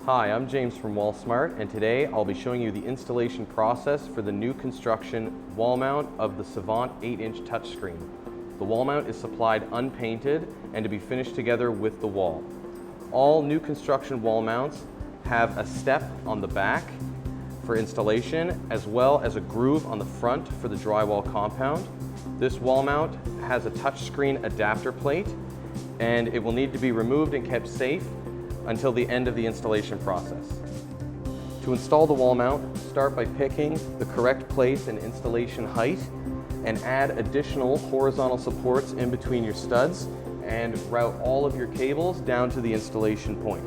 Hi, I'm James from WallSmart, and today I'll be showing you the installation process for the new construction wall mount of the Savant 8-inch touchscreen. The wall mount is supplied unpainted and to be finished together with the wall. All new construction wall mounts have a step on the back for installation, as well as a groove on the front for the drywall compound. This wall mount has a touchscreen adapter plate, and it will need to be removed and kept safe until the end of the installation process. To install the wall mount, start by picking the correct place and installation height and add additional horizontal supports in between your studs and route all of your cables down to the installation point.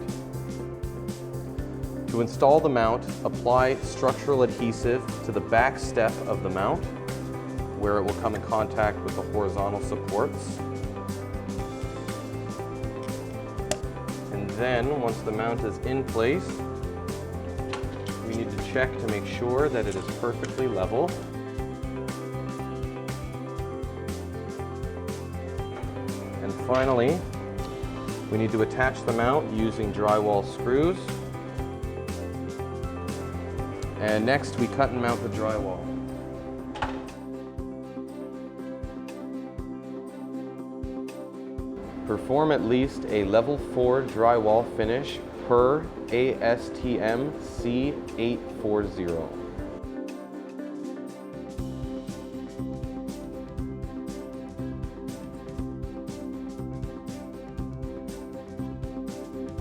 To install the mount, apply structural adhesive to the back step of the mount where it will come in contact with the horizontal supports. Then, once the mount is in place, we need to check to make sure that it is perfectly level. And finally, we need to attach the mount using drywall screws. And next, we cut and mount the drywall. Perform at least a level 4 drywall finish per ASTM C840.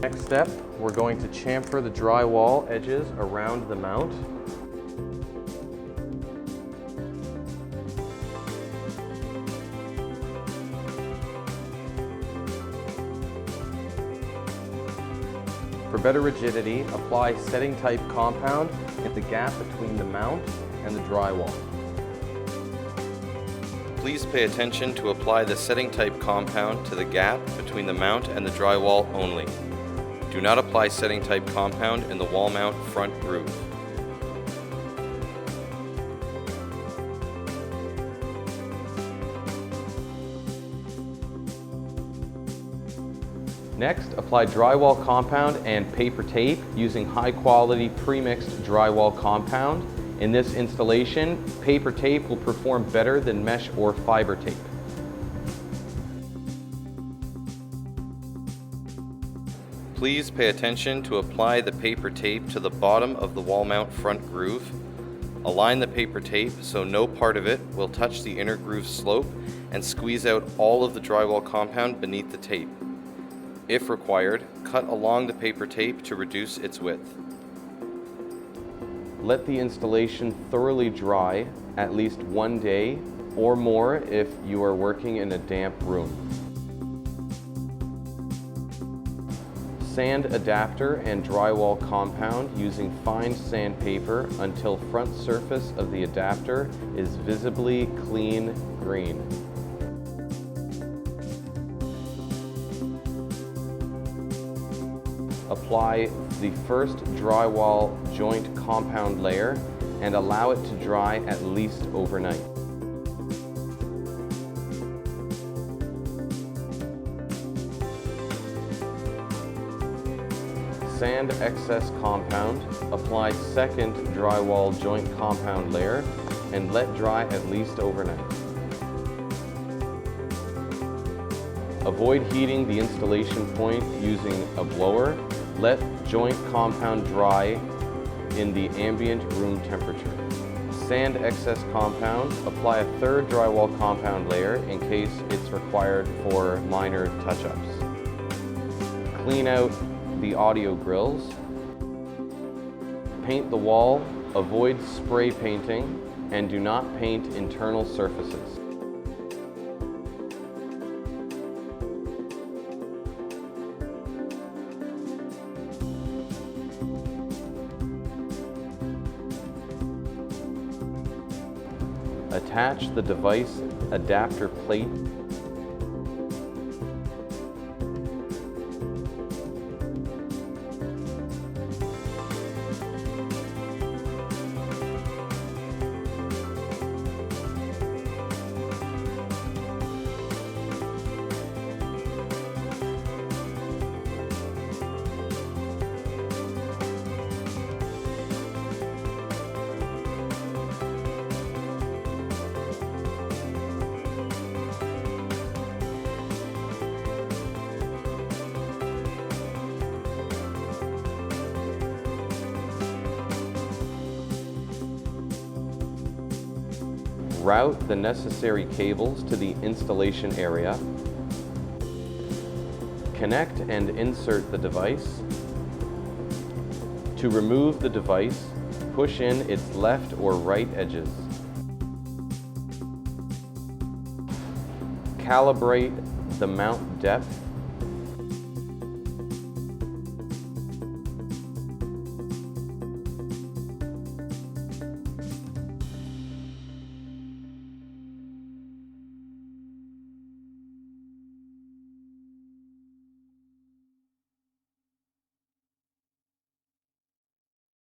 Next step, we're going to chamfer the drywall edges around the mount. For better rigidity, apply setting type compound at the gap between the mount and the drywall. Please pay attention to apply the setting type compound to the gap between the mount and the drywall only. Do not apply setting type compound in the wall mount front groove. Next, apply drywall compound and paper tape using high-quality pre-mixed drywall compound. In this installation, paper tape will perform better than mesh or fiber tape. Please pay attention to apply the paper tape to the bottom of the wall mount front groove. Align the paper tape so no part of it will touch the inner groove slope and squeeze out all of the drywall compound beneath the tape. If required, cut along the paper tape to reduce its width. Let the installation thoroughly dry at least 1 day or more if you are working in a damp room. Sand adapter and drywall compound using fine sandpaper until front surface of the adapter is visibly clean green. Apply the first drywall joint compound layer and allow it to dry at least overnight. Sand excess compound, apply second drywall joint compound layer and let dry at least overnight. Avoid heating the installation point using a blower. Let joint compound dry in the ambient room temperature. Sand excess compound, apply a third drywall compound layer in case it's required for minor touch-ups. Clean out the audio grills. Paint the wall, avoid spray painting, and do not paint internal surfaces. Attach the device adapter plate. Route the necessary cables to the installation area. Connect and insert the device. To remove the device, push in its left or right edges. Calibrate the mount depth